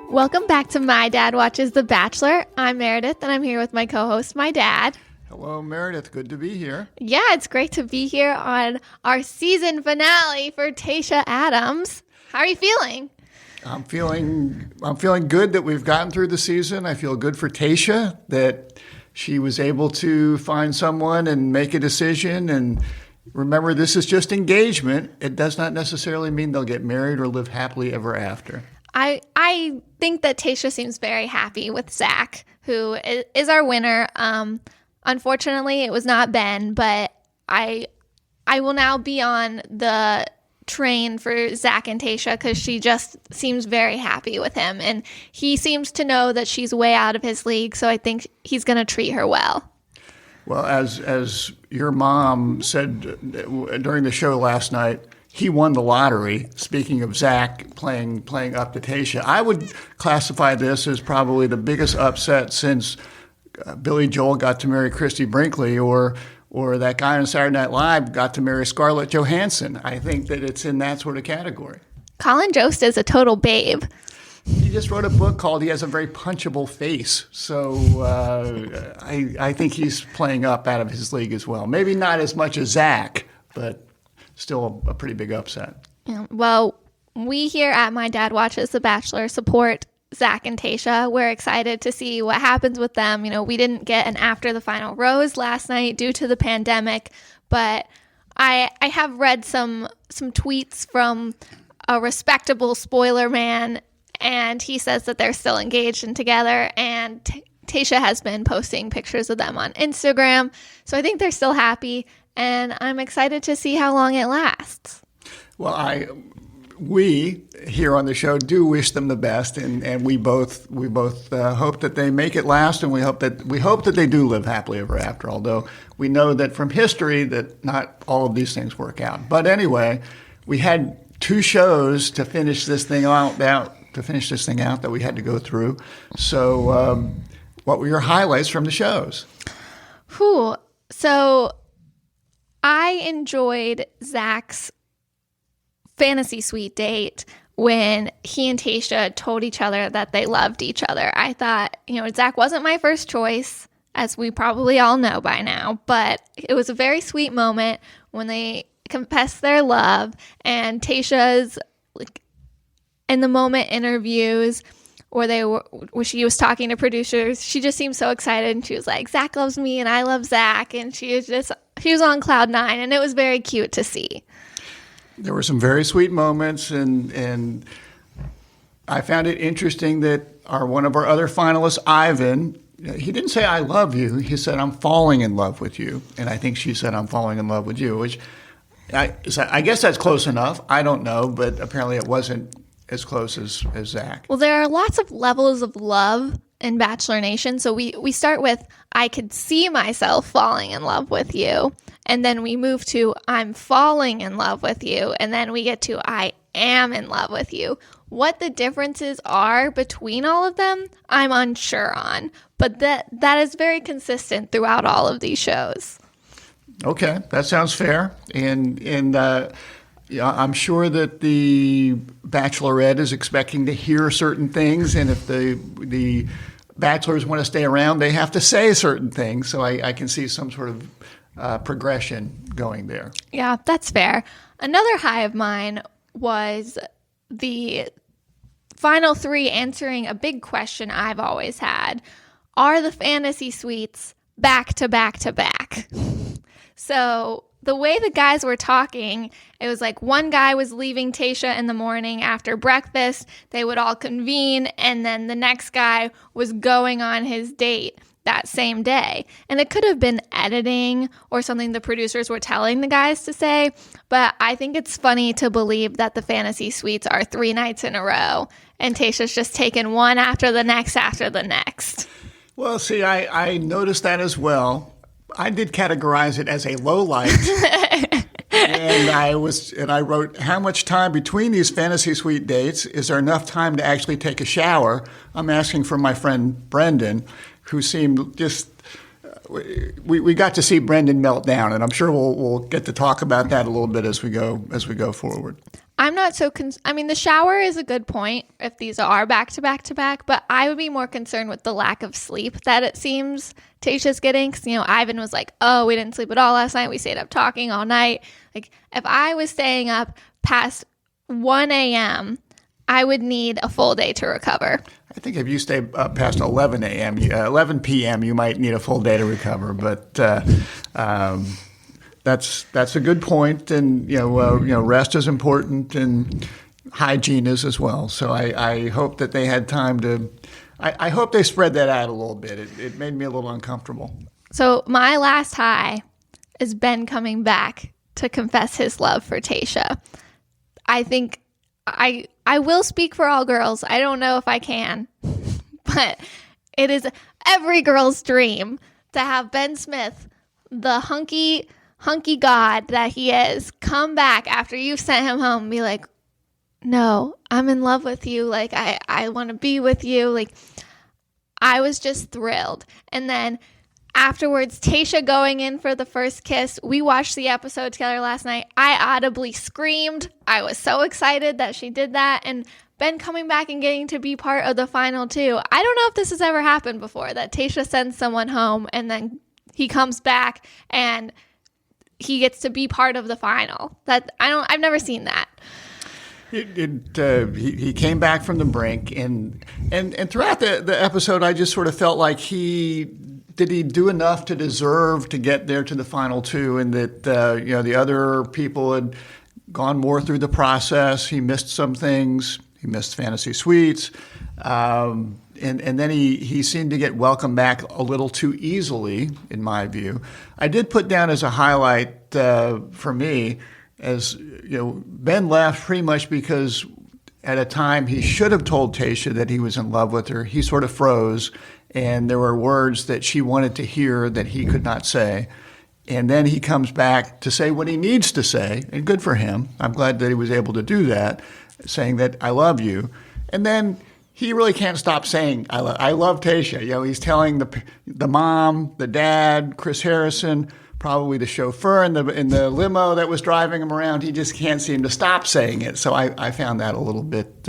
Welcome back to My Dad Watches The Bachelor. I'm Meredith, and I'm here with my co-host, my dad. Hello, Meredith. Good to be here. Yeah, it's great to be here on our season finale for Tayshia Adams. How are you feeling? I'm feeling good that we've gotten through the season. I feel good for Tayshia that she was able to find someone and make a decision. And remember, this is just engagement. It does not necessarily mean they'll get married or live happily ever after. I think that Tayshia seems very happy with Zach, who is our winner. Unfortunately, it was not Ben, but I will now be on the train for Zach and Tayshia because she just seems very happy with him, and he seems to know that she's way out of his league, so I think he's going to treat her well. Well, as your mom said during the show last night, he won the lottery. Speaking of Zach playing up to Tayshia, I would classify this as probably the biggest upset since Billy Joel got to marry Christy Brinkley, or that guy on Saturday Night Live got to marry Scarlett Johansson. I think that it's in that sort of category. Colin Jost is a total babe. He just wrote a book called He Has a Very Punchable Face. So I think he's playing up out of his league as well. Maybe not as much as Zach, but still a pretty big upset. Yeah, well, we here at My Dad Watches The Bachelor support Zach and Tayshia. We're excited to see what happens with them. You know, we didn't get an after the final rose last night due to the pandemic, but I have read some tweets from a respectable spoiler man, and he says that they're still engaged and together, and Tayshia has been posting pictures of them on Instagram. So I think they're still happy, and I'm excited to see how long it lasts. Well, we here on the show do wish them the best, and we both hope that they make it last, and we hope that they do live happily ever after. Although we know that from history that not all of these things work out. But anyway, we had 2 shows to finish this thing out that we had to go through. So, what were your highlights from the shows? So I enjoyed Zach's fantasy suite date when he and Tayshia told each other that they loved each other. I thought, Zach wasn't my first choice, as we probably all know by now, but it was a very sweet moment when they confessed their love, and Tayshia's in the moment interviews where she was talking to producers, she just seemed so excited, and she was like, Zach loves me and I love Zach, and she was on cloud 9, and it was very cute to see. There were some very sweet moments, and I found it interesting that one of our other finalists, Ivan, he didn't say I love you. He said I'm falling in love with you, and I think she said I'm falling in love with you, which I guess that's close enough. I don't know, but apparently it wasn't as close as Zach. Well, there are lots of levels of love in Bachelor Nation. So we start with I could see myself falling in love with you. And then we move to I'm falling in love with you. And then we get to I am in love with you. What the differences are between all of them, I'm unsure on. But that is very consistent throughout all of these shows. Okay, that sounds fair. And I'm sure that the Bachelorette is expecting to hear certain things, and if the Bachelors want to stay around, they have to say certain things. So I can see some sort of progression going there. Yeah, that's fair. Another high of mine was the final 3 answering a big question I've always had. Are the fantasy suites back to back to back? So the way the guys were talking, it was like one guy was leaving Tayshia in the morning after breakfast. They would all convene, and then the next guy was going on his date that same day. And it could have been editing or something the producers were telling the guys to say, but I think it's funny to believe that the fantasy suites are 3 nights in a row, and Tayshia's just taken one after the next after the next. Well, see, I noticed that as well. I did categorize it as a low light. And I wrote, how much time between these fantasy suite dates is there enough time to actually take a shower? I'm asking for my friend Brendan, who seemed just we got to see Brendan melt down, and I'm sure we'll get to talk about that a little bit as we go forward. I'm not so I mean, the shower is a good point if these are back to back to back, but I would be more concerned with the lack of sleep that it seems Tayshia's getting. 'Cause, Ivan was like, oh, we didn't sleep at all last night. We stayed up talking all night. Like, if I was staying up past 1 a.m., I would need a full day to recover. I think if you stay up past 11 a.m., 11 p.m., you might need a full day to recover. But that's a good point, and rest is important, and hygiene is as well. So I hope that they had time to. I hope they spread that out a little bit. It made me a little uncomfortable. So my last high is Ben coming back to confess his love for Tayshia. I think I will speak for all girls. I don't know if I can, but it is every girl's dream to have Ben Smith, the hunky god that he is, come back after you've sent him home and be like, no, I'm in love with you. Like, I want to be with you. Like, I was just thrilled. And then afterwards, Tayshia going in for the first kiss. We watched the episode together last night. I audibly screamed. I was so excited that she did that. And Ben coming back and getting to be part of the final two. I don't know if this has ever happened before, that Tayshia sends someone home and then he comes back and he gets to be part of the final. I've never seen that. He came back from the brink, and throughout the episode, I just sort of felt like did he do enough to deserve to get there to the final two, and that the other people had gone more through the process. He missed some things. He missed Fantasy Suites, and then he seemed to get welcomed back a little too easily, in my view. I did put down as a highlight for me, as Ben left pretty much because at a time he should have told Tayshia that he was in love with her. He sort of froze, and there were words that she wanted to hear that he could not say. And then he comes back to say what he needs to say, and good for him. I'm glad that he was able to do that, saying that I love you. And then he really can't stop saying I love Tayshia. He's telling the mom, the dad, Chris Harrison, probably the chauffeur in the limo that was driving him around. He just can't seem to stop saying it. So I found that a little bit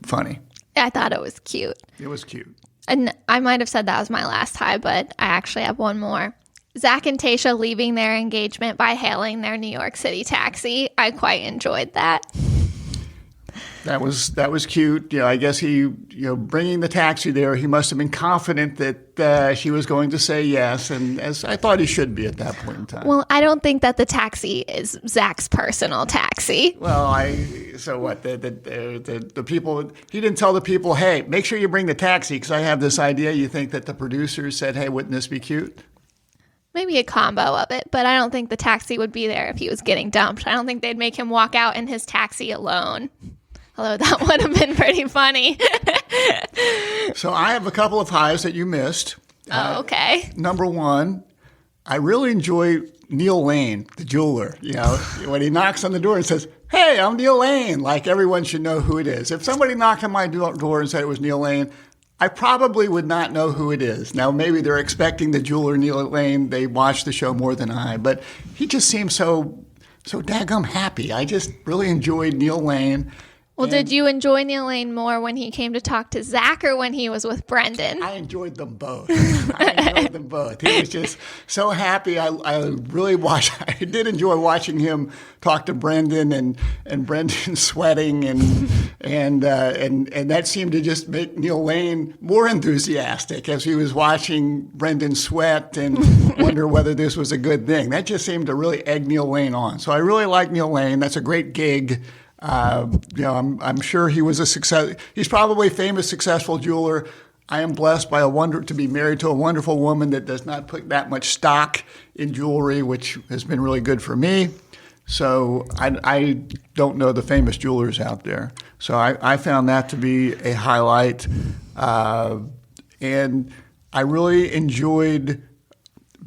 funny. I thought it was cute. It was cute. And I might have said that was my last high, but I actually have one more. Zach and Tayshia leaving their engagement by hailing their New York City taxi. I quite enjoyed that. That was cute. I guess he, bringing the taxi there, he must have been confident that she was going to say yes, and as I thought he should be at that point in time. Well, I don't think that the taxi is Zach's personal taxi. Well, so what? The people, he didn't tell the people, hey, make sure you bring the taxi because I have this idea. You think that the producers said, hey, wouldn't this be cute? Maybe a combo of it, but I don't think the taxi would be there if he was getting dumped. I don't think they'd make him walk out in his taxi alone. Although that would have been pretty funny. So I have a couple of highs that you missed. Oh, okay. Number one, I really enjoy Neil Lane, the jeweler. When he knocks on the door and says, hey, I'm Neil Lane, like everyone should know who it is. If somebody knocked on my door and said it was Neil Lane, I probably would not know who it is. Now, maybe they're expecting the jeweler Neil Lane. They watch the show more than I, but he just seems so daggum happy. I just really enjoyed Neil Lane. Well, did you enjoy Neil Lane more when he came to talk to Zach or when he was with Brendan? I enjoyed them both. He was just so happy. I did enjoy watching him talk to Brendan and Brendan sweating and that seemed to just make Neil Lane more enthusiastic as he was watching Brendan sweat and wonder whether this was a good thing. That just seemed to really egg Neil Lane on. So I really like Neil Lane. That's a great gig. I'm sure he was a success. He's probably a famous, successful jeweler. I am blessed to be married to a wonderful woman that does not put that much stock in jewelry, which has been really good for me. So I don't know the famous jewelers out there. So I found that to be a highlight. And I really enjoyed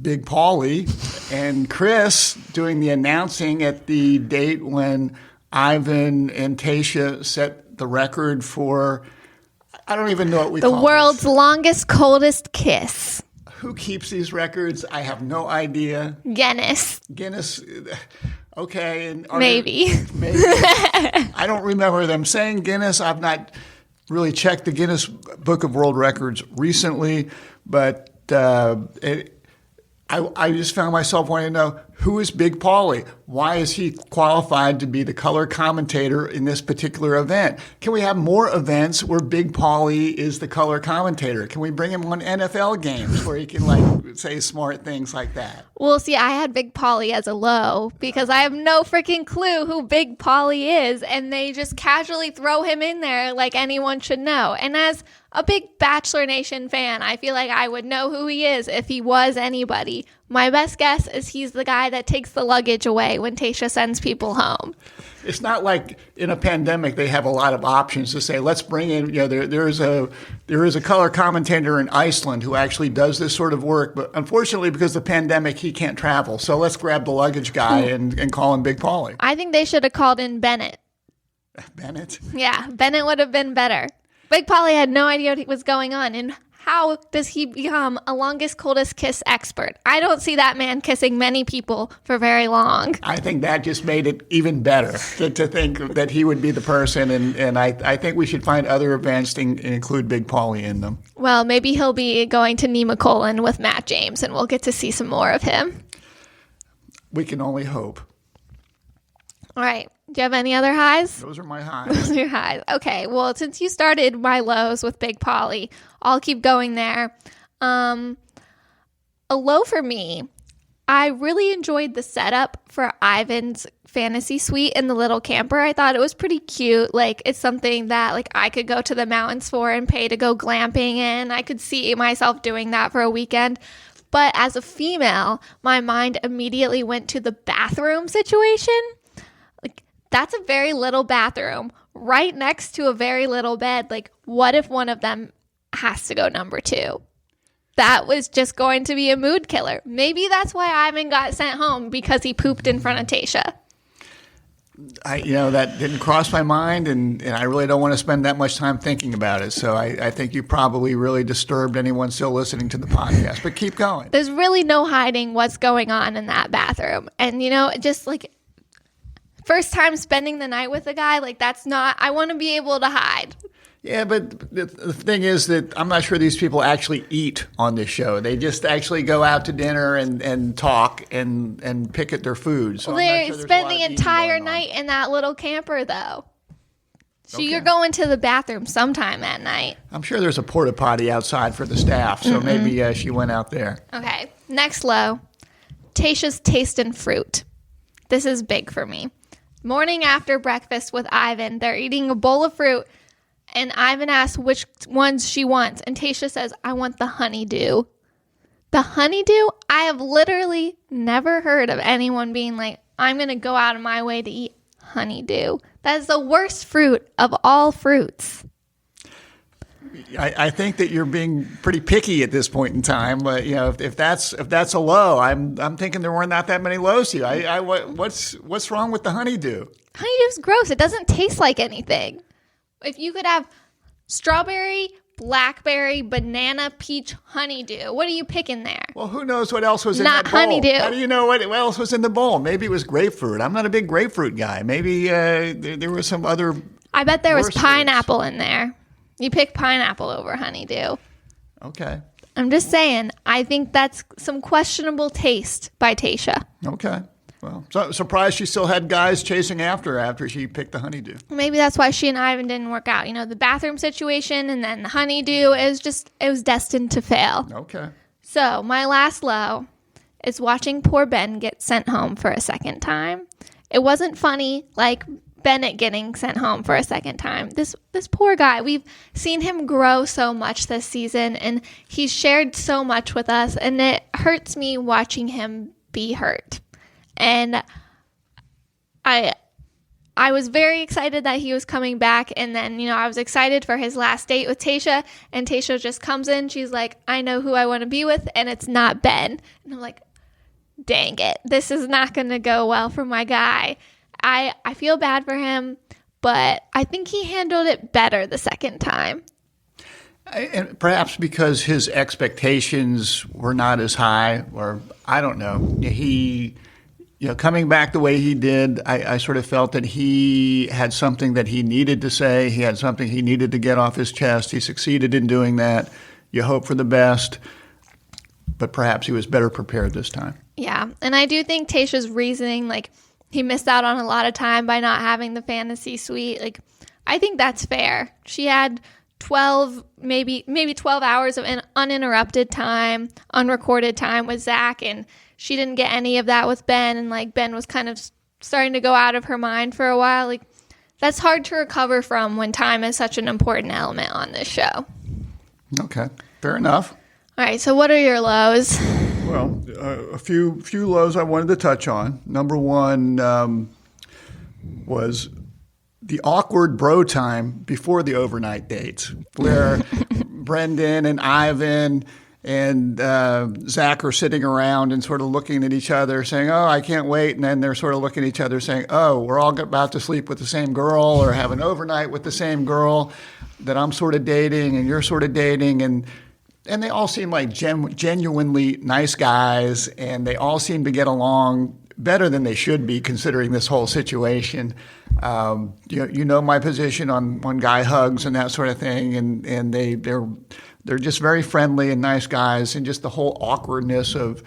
Big Paulie and Chris doing the announcing at the date when Ivan and Tayshia set the record for, I don't even know what we call it. The world's longest, coldest kiss. Who keeps these records? I have no idea. Guinness. Okay, and Maybe. maybe. I don't remember them saying Guinness. I've not really checked the Guinness Book of World Records recently, but I just found myself wanting to know, who is Big Paulie? Why is he qualified to be the color commentator in this particular event? Can we have more events where Big Paulie is the color commentator? Can we bring him on NFL games where he can say smart things like that? Well, see, I had Big Polly as a low because I have no freaking clue who Big Polly is, and they just casually throw him in there like anyone should know. And as a big Bachelor Nation fan, I feel like I would know who he is if he was anybody. My best guess is he's the guy that takes the luggage away when Tayshia sends people home. It's not like in a pandemic they have a lot of options to say, let's bring in, there is a color commentator in Iceland who actually does this sort of work, but unfortunately because of the pandemic he can't travel. So let's grab the luggage guy and call him Big Paulie. I think they should have called in Bennett. Bennett? Yeah, Bennett would have been better. Big Polly had no idea what was going on, and how does he become a longest coldest kiss expert? I don't see that man kissing many people for very long. I think that just made it even better to think that he would be the person, and I think we should find other events to include Big Paulie in them. Well, maybe he'll be going to Nemacolin with Matt James, and we'll get to see some more of him. We can only hope. All right. Do you have any other highs? Those are my highs. Those are your highs. Okay. Well, since you started my lows with Big Polly, I'll keep going there. A low for me, I really enjoyed the setup for Ivan's fantasy suite in the little camper. I thought it was pretty cute. Like, it's something that I could go to the mountains for and pay to go glamping in. I could see myself doing that for a weekend. But as a female, my mind immediately went to the bathroom situation. That's a very little bathroom right next to a very little bed. What if one of them has to go number 2? That was just going to be a mood killer. Maybe that's why Ivan got sent home, because he pooped in front of Tayshia. That didn't cross my mind, and I really don't want to spend that much time thinking about it. So I think you probably really disturbed anyone still listening to the podcast. But keep going. There's really no hiding what's going on in that bathroom. And, first time spending the night with a guy, that's not, I want to be able to hide. Yeah, but the thing is that I'm not sure these people actually eat on this show. They just actually go out to dinner and talk and pick at their food. So they spend the entire night in that little camper, though. So Okay. You're going to the bathroom sometime at night. I'm sure there's a porta potty outside for the staff, so maybe she went out there. Okay, next low. Tayshia's taste in fruit. This is big for me. Morning after breakfast with Ivan, they're eating a bowl of fruit, and Ivan asks which ones she wants, and Tayshia says, I want the honeydew. The honeydew? I have literally never heard of anyone being like, I'm going to go out of my way to eat honeydew. That is the worst fruit of all fruits. I think that you're being pretty picky at this point in time, but if that's a low, I'm thinking there were not that many lows here. What's wrong with the honeydew? Honeydew's gross. It doesn't taste like anything. If you could have strawberry, blackberry, banana, peach, honeydew, what are you picking there? Well, who knows what else was in Not that bowl? honeydew. How do you know what else was in the bowl? Maybe it was grapefruit. I'm not a big grapefruit guy. Maybe there was some other. I bet there was worse pineapple in there. You pick pineapple over honeydew. Okay. I'm just saying, I think that's some questionable taste by Tayshia. Okay. Well, so surprised she still had guys chasing after she picked the honeydew. Maybe that's why she and Ivan didn't work out. The bathroom situation and then the honeydew, it was destined to fail. Okay. So my last low is watching poor Ben get sent home for a second time. It wasn't funny like Bennett getting sent home for a second time. This poor guy, we've seen him grow so much this season, and he's shared so much with us, and it hurts me watching him be hurt. And I was very excited that he was coming back, and then, I was excited for his last date with Tayshia, and Tayshia just comes in, she's like, I know who I want to be with, and it's not Ben. And I'm like, dang it, this is not going to go well for my guy. I feel bad for him, but I think he handled it better the second time. And perhaps because his expectations were not as high, or I don't know. He coming back the way he did, I sort of felt that he had something that he needed to say. He had something he needed to get off his chest. He succeeded in doing that. You hope for the best, but perhaps he was better prepared this time. Yeah, and I do think Tayshia's reasoning, like, he missed out on a lot of time by not having the fantasy suite. Like, I think that's fair. She had 12, maybe 12 hours of uninterrupted time, unrecorded time with Zach, and she didn't get any of that with Ben, and like Ben was kind of starting to go out of her mind for a while. Like, that's hard to recover from when time is such an important element on this show. Okay, fair enough. All right, so what are your lows? Well, a few lows I wanted to touch on. Number one was the awkward bro time before the overnight dates, where Brendan and Ivan and Zach are sitting around and sort of looking at each other saying, oh, I can't wait. And then they're sort of looking at each other saying, oh, we're all about to sleep with the same girl or have an overnight with the same girl that I'm sort of dating and you're sort of dating. And they all seem like genuinely nice guys, and they all seem to get along better than they should be considering this whole situation. You know my position on guy hugs and that sort of thing, and they're just very friendly and nice guys, and just the whole awkwardness of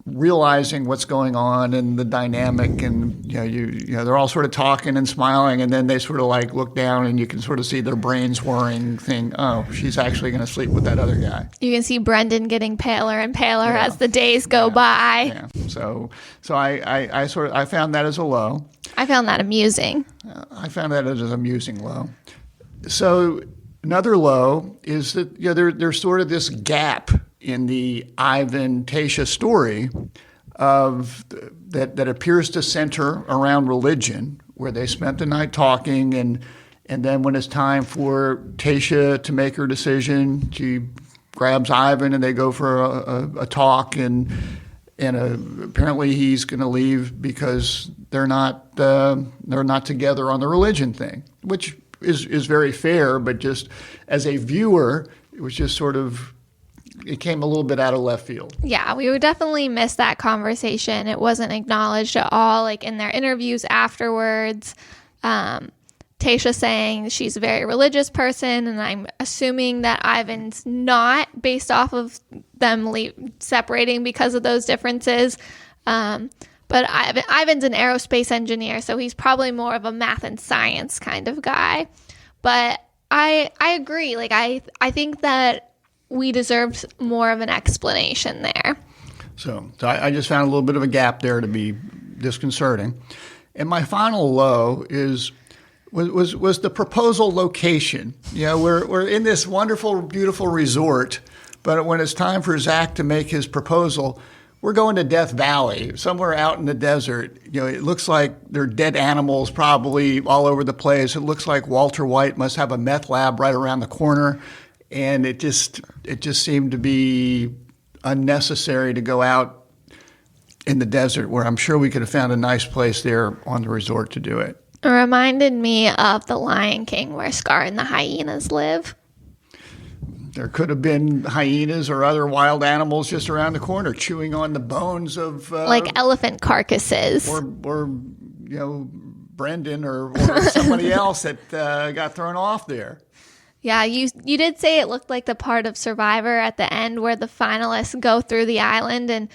realizing what's going on and the dynamic, and they're all sort of talking and smiling, and then they sort of like look down and you can sort of see their brains whirring, think, oh, she's actually going to sleep with that other guy. You can see Brendan getting paler and paler as the days go by. Yeah. So I found that as a low. I found that amusing. I found that as an amusing low. So another low is that there's sort of this gap in the Ivan Tayshia story of that appears to center around religion, where they spent the night talking, and then when it's time for Tayshia to make her decision, she grabs Ivan and they go for a talk, and apparently he's going to leave because they're not together on the religion thing, which is very fair, but just as a viewer, it was just sort of, it came a little bit out of left field. Yeah, we would definitely miss that conversation. It wasn't acknowledged at all, like in their interviews afterwards. Tayshia saying she's a very religious person, and I'm assuming that Ivan's not, based off of them separating because of those differences. But Ivan's an aerospace engineer, so he's probably more of a math and science kind of guy. But I agree. Like, I think that we deserved more of an explanation there. So I just found a little bit of a gap there to be disconcerting. And my final low was the proposal location. We're in this wonderful, beautiful resort, but when it's time for Zach to make his proposal, we're going to Death Valley, somewhere out in the desert. It looks like there are dead animals probably all over the place. It looks like Walter White must have a meth lab right around the corner. And it just seemed to be unnecessary to go out in the desert, where I'm sure we could have found a nice place there on the resort to do it. It reminded me of The Lion King, where Scar and the hyenas live. There could have been hyenas or other wild animals just around the corner chewing on the bones of... like elephant carcasses. Or Brendan or somebody else that got thrown off there. Yeah, you did say it looked like the part of Survivor at the end where the finalists go through the island and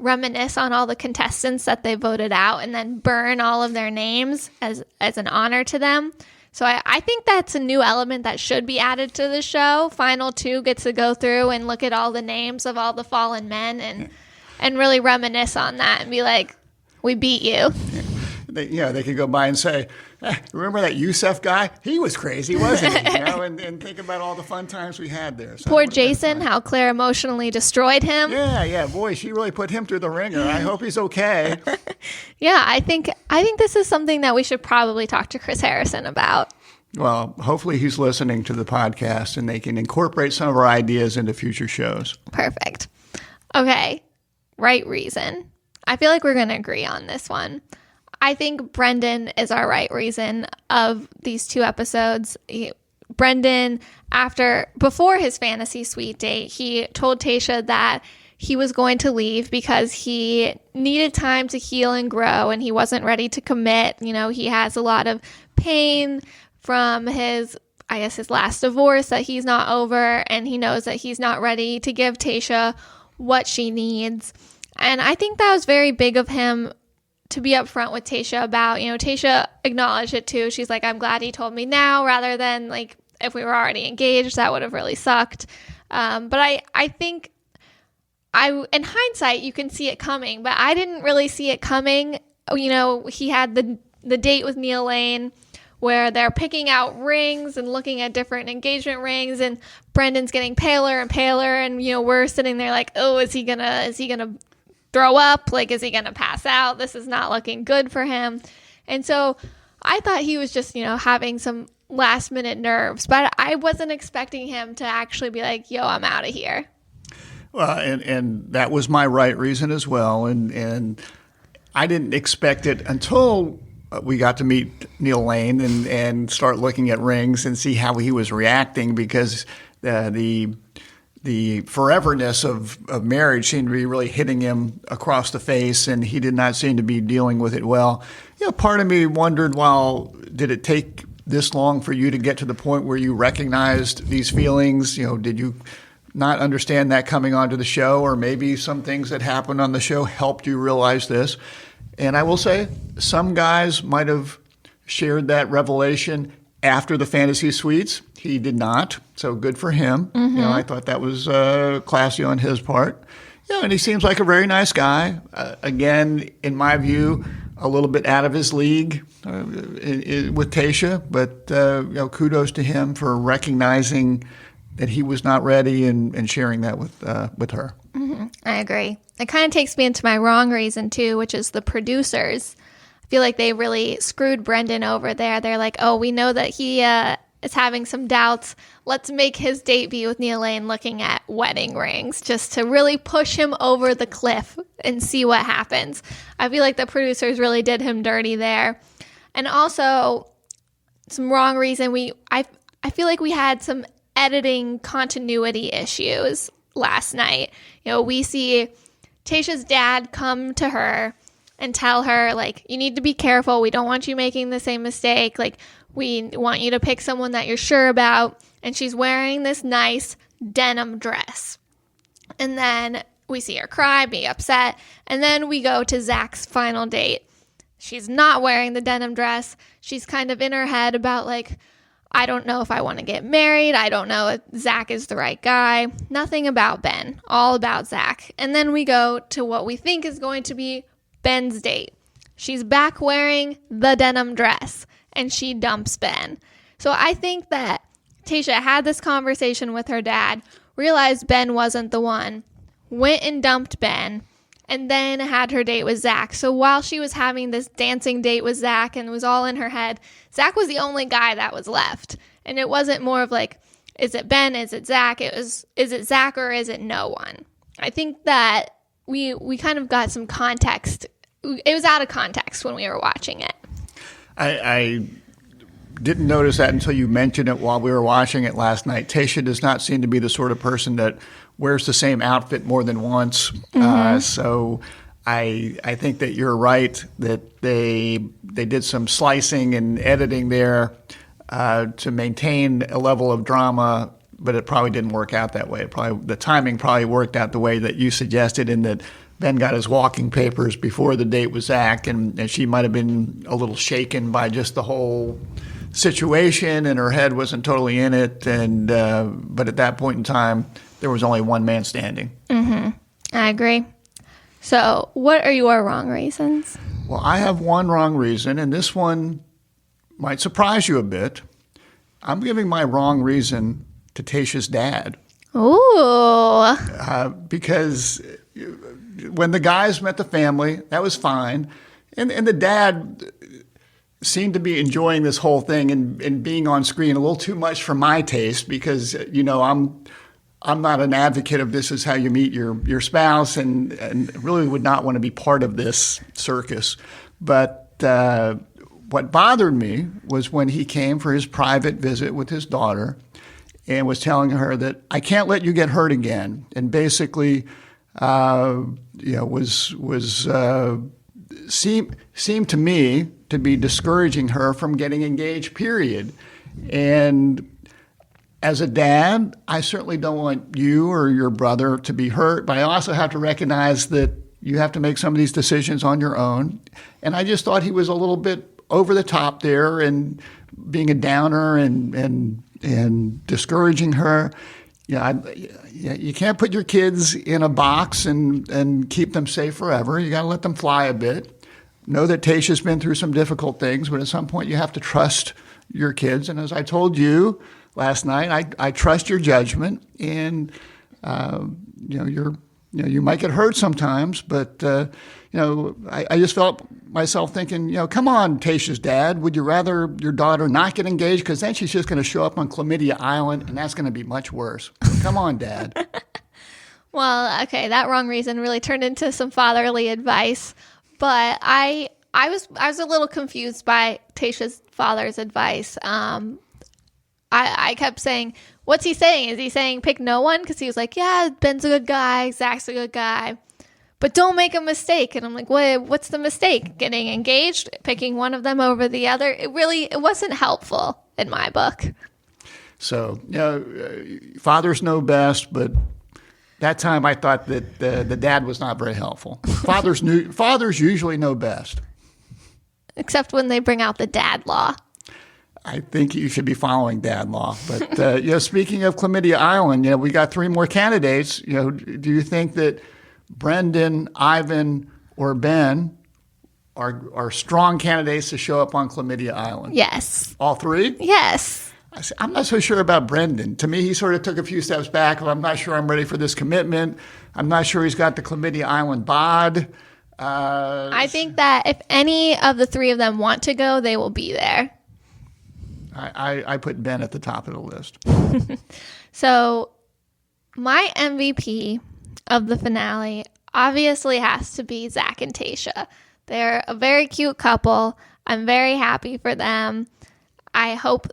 reminisce on all the contestants that they voted out and then burn all of their names as an honor to them. So I think that's a new element that should be added to the show. Final Two gets to go through and look at all the names of all the fallen men and really reminisce on that and be like, we beat you. They could go by and say, remember that Youssef guy? He was crazy, wasn't he? And think about all the fun times we had there. So poor Jason, how Claire emotionally destroyed him. Yeah, boy, she really put him through the ringer. I hope he's okay. Yeah, I think this is something that we should probably talk to Chris Harrison about. Well, hopefully he's listening to the podcast and they can incorporate some of our ideas into future shows. Perfect. Okay, right reason. I feel like we're going to agree on this one. I think Brendan is our right reason of these two episodes. Brendan, before his fantasy suite date, he told Tayshia that he was going to leave because he needed time to heal and grow and he wasn't ready to commit. You know, he has a lot of pain from his last divorce that he's not over, and he knows that he's not ready to give Tayshia what she needs. And I think that was very big of him to be upfront with Tayshia about, you know, Tayshia acknowledged it too. She's like, I'm glad he told me now rather than like if we were already engaged, that would have really sucked. But I think in hindsight, you can see it coming, but I didn't really see it coming. You know, he had the date with Neil Lane where they're picking out rings and looking at different engagement rings, and Brendan's getting paler and paler, and you know, we're sitting there like, oh, is he gonna throw up? Like, is he gonna pass out? This is not looking good for him. And so I thought he was just, you know, having some last minute nerves, but I wasn't expecting him to actually be like, yo, I'm out of here. Well, and that was my right reason as well, and I didn't expect it until we got to meet Neil Lane and start looking at rings and see how he was reacting, because the foreverness of marriage seemed to be really hitting him across the face, and he did not seem to be dealing with it well. You know, part of me wondered, well, did it take this long for you to get to the point where you recognized these feelings? You know, did you not understand that coming onto the show, or maybe some things that happened on the show helped you realize this? And I will say some guys might have shared that revelation after the fantasy suites. He did not, so good for him. Mm-hmm. You know, I thought that was classy on his part. Yeah, and he seems like a very nice guy. Again, in my view, a little bit out of his league with Tayshia, but you know, kudos to him for recognizing that he was not ready and sharing that with her. Mm-hmm. I agree. It kind of takes me into my wrong reason too, which is the producers. I feel like they really screwed Brendan over there. They're like, oh, we know that he is having some doubts. Let's make his debut with Neil Lane looking at wedding rings just to really push him over the cliff and see what happens. I feel like the producers really did him dirty there. And also, some wrong reason, I feel like we had some editing continuity issues last night. You know, we see Tayshia's dad come to her and tell her, like, you need to be careful. We don't want you making the same mistake. Like, we want you to pick someone that you're sure about. And she's wearing this nice denim dress. And then we see her cry, be upset. And then we go to Zach's final date. She's not wearing the denim dress. She's kind of in her head about, like, I don't know if I want to get married. I don't know if Zach is the right guy. Nothing about Ben. All about Zach. And then we go to what we think is going to be Ben's date. She's back wearing the denim dress, and she dumps Ben. So I think that Tayshia had this conversation with her dad, realized Ben wasn't the one, went and dumped Ben, and then had her date with Zach. So while she was having this dancing date with Zach and was all in her head, Zach was the only guy that was left. And it wasn't more of like, is it Ben? Is it Zach? It was, is it Zach or is it no one? I think that we kind of got some context. It was out of context when we were watching it. I didn't notice that until you mentioned it while we were watching it last night. Tayshia does not seem to be the sort of person that wears the same outfit more than once. Mm-hmm. So I think that you're right that they did some slicing and editing there to maintain a level of drama, but it probably didn't work out that way. The timing probably worked out the way that you suggested, in that Ben got his walking papers before the date with Zach, and she might have been a little shaken by just the whole situation, and her head wasn't totally in it. And but at that point in time, there was only one man standing. Mm-hmm. I agree. So what are your wrong reasons? Well, I have one wrong reason, and this one might surprise you a bit. I'm giving my wrong reason to Tayshia's dad. Ooh. Because when the guys met the family, that was fine. And the dad seemed to be enjoying this whole thing and being on screen a little too much for my taste, because, you know, I'm not an advocate of this is how you meet your spouse, and really would not want to be part of this circus. But what bothered me was when he came for his private visit with his daughter and was telling her that I can't let you get hurt again. And basically seemed to me to be discouraging her from getting engaged, period. And as a dad, I certainly don't want you or your brother to be hurt, but I also have to recognize that you have to make some of these decisions on your own. And I just thought he was a little bit over the top there and being a downer and discouraging her. You can't put your kids in a box and keep them safe forever. You got to let them fly a bit. Know that Tayshia's been through some difficult things, but at some point you have to trust your kids. And as I told you last night, I trust your judgment. And you might get hurt sometimes, but I just felt myself thinking, come on, Tayshia's dad, would you rather your daughter not get engaged? Because then she's just going to show up on Chlamydia Island, and that's going to be much worse. Come on, Dad. Well, okay, that wrong reason really turned into some fatherly advice, but I was a little confused by Tayshia's father's advice. I kept saying, what's he saying? Is he saying pick no one? Because he was like, yeah, Ben's a good guy, Zach's a good guy, but don't make a mistake. And I'm like, what's the mistake? Getting engaged, picking one of them over the other? It wasn't helpful in my book. So, fathers know best, but that time I thought that the dad was not very helpful. Fathers usually know best. Except when they bring out the dad law. I think you should be following dad law. But speaking of Chlamydia Island, we got 3 more candidates. Do you think that Brendan, Ivan, or Ben are strong candidates to show up on Chlamydia Island? Yes. All 3? Yes. I'm not so sure about Brendan. To me, he sort of took a few steps back. I'm not sure I'm ready for this commitment. I'm not sure he's got the Chlamydia Island bod. I think that if any of the 3 of them want to go, they will be there. I put Ben at the top of the list. So my MVP of the finale obviously has to be Zach and Tayshia. They're a very cute couple. I'm very happy for them. I hope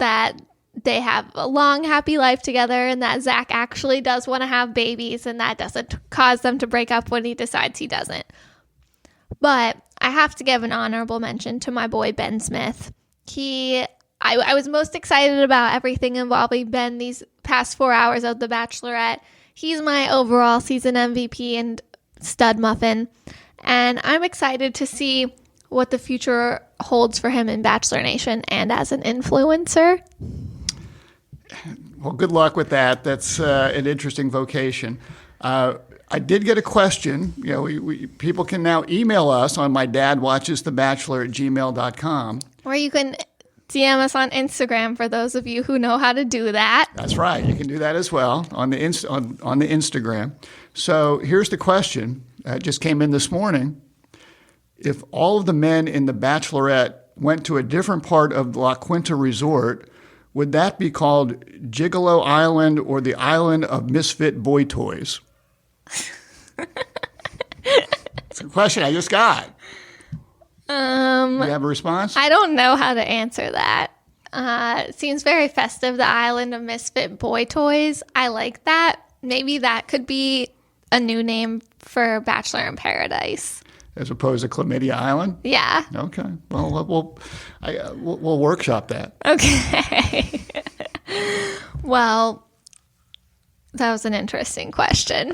that they have a long, happy life together and that Zach actually does want to have babies and that doesn't cause them to break up when he decides he doesn't. But I have to give an honorable mention to my boy Ben Smith. I was most excited about everything involving Ben these past 4 hours of The Bachelorette. He's my overall season MVP and stud muffin. And I'm excited to see what the future holds for him in Bachelor Nation and as an influencer. Well, good luck with that. That's an interesting vocation. I did get a question. People can now email us on mydadwatchesthebachelor@gmail.com. Or you can DM us on Instagram for those of you who know how to do that. That's right. You can do that as well on the Instagram. So here's the question. It just came in this morning. If all of the men in The Bachelorette went to a different part of La Quinta Resort, would that be called Gigolo Island or the Island of Misfit Boy Toys? It's a question I just got. Do you have a response? I don't know how to answer that. It seems very festive, the Island of Misfit Boy Toys. I like that. Maybe that could be a new name for Bachelor in Paradise. As opposed to Chlamydia Island? Yeah. Okay. Well, we'll workshop that. Okay. Well, that was an interesting question.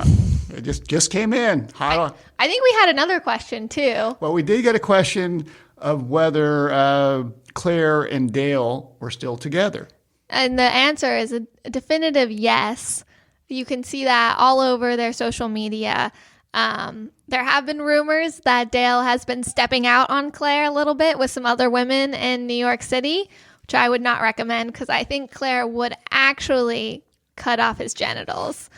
It just came in. I think we had another question, too. Well, we did get a question of whether Claire and Dale were still together. And the answer is a definitive yes. You can see that all over their social media. There have been rumors that Dale has been stepping out on Claire a little bit with some other women in New York City, which I would not recommend because I think Claire would actually cut off his genitals.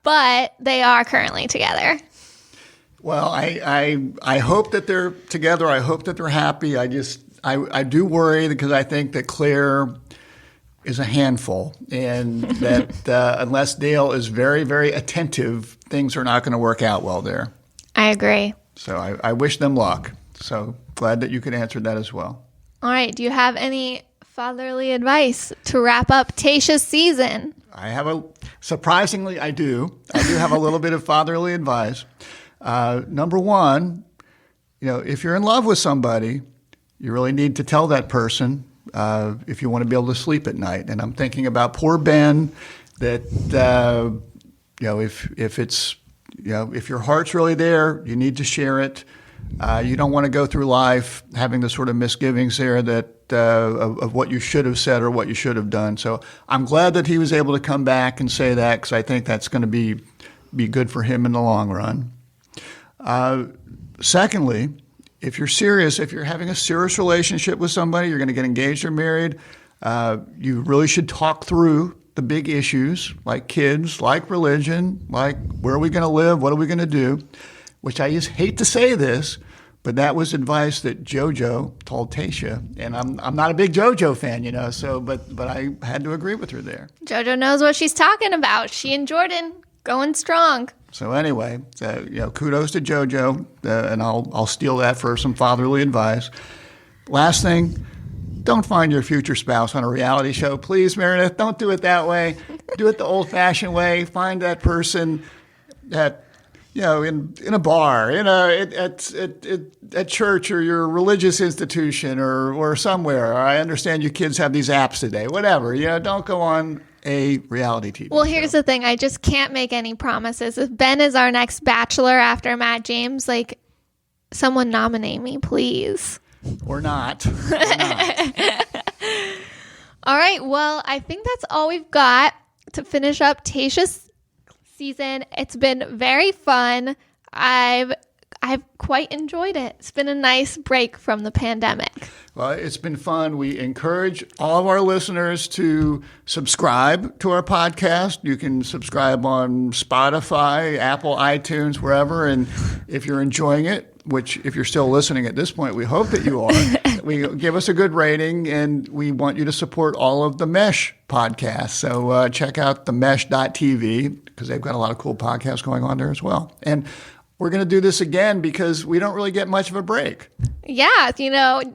But they are currently together. Well, I hope that they're together. I hope that they're happy. I do worry because I think that Claire is a handful and that unless Dale is very, very attentive, things are not going to work out well there. I agree. So I wish them luck. So glad that you could answer that as well. All right. Do you have any fatherly advice to wrap up Tayshia's season? surprisingly, I do have a little bit of fatherly advice. Number one, if you're in love with somebody, you really need to tell that person if you want to be able to sleep at night. And I'm thinking about poor Ben, that if your heart's really there, you need to share it. You don't want to go through life having the sort of misgivings there that of what you should have said or what you should have done. So I'm glad that he was able to come back and say that, because I think that's going to be good for him in the long run. Secondly, if you're serious, if you're having a serious relationship with somebody, you're going to get engaged or married, you really should talk through the big issues like kids, like religion, like where are we going to live, what are we going to do, which I just hate to say this, but that was advice that JoJo told Tayshia, and I'm not a big JoJo fan, so but I had to agree with her there. JoJo knows what she's talking about. She and Jordan going strong. So anyway, kudos to JoJo, and I'll steal that for some fatherly advice. Last thing, don't find your future spouse on a reality show, please, Meredith. Don't do it that way. Do it the old-fashioned way. Find that person that. In a bar, at church or your religious institution or somewhere. I understand you kids have these apps today. Whatever. Don't go on a reality TV Well, show. Here's the thing. I just can't make any promises. If Ben is our next bachelor after Matt James, someone nominate me, please. Or not. All right. Well, I think that's all we've got to finish up Tayshia's season. It's been very fun. I've quite enjoyed it. It's been a nice break from the pandemic. Well, it's been fun. We encourage all of our listeners to subscribe to our podcast. You can subscribe on Spotify, Apple, iTunes, wherever. And if you're enjoying it, which if you're still listening at this point, we hope that you are, give us a good rating, and we want you to support all of the Mesh podcasts. So check out themesh.tv, because they've got a lot of cool podcasts going on there as well. And we're going to do this again because we don't really get much of a break. Yeah,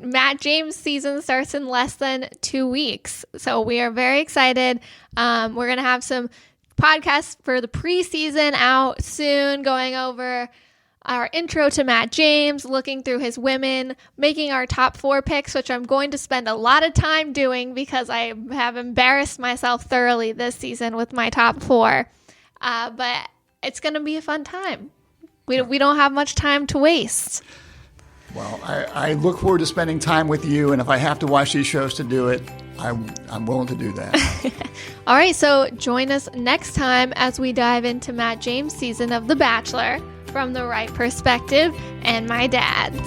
Matt James' season starts in less than 2 weeks. So we are very excited. We're going to have some podcasts for the preseason out soon, going over our intro to Matt James, looking through his women, making our top 4 picks, which I'm going to spend a lot of time doing because I have embarrassed myself thoroughly this season with my top 4. But it's going to be a fun time. We don't have much time to waste. Well, I look forward to spending time with you, and if I have to watch these shows to do it, I'm willing to do that. All right, so join us next time as we dive into Matt James' season of The Bachelor from the right perspective and my dad's.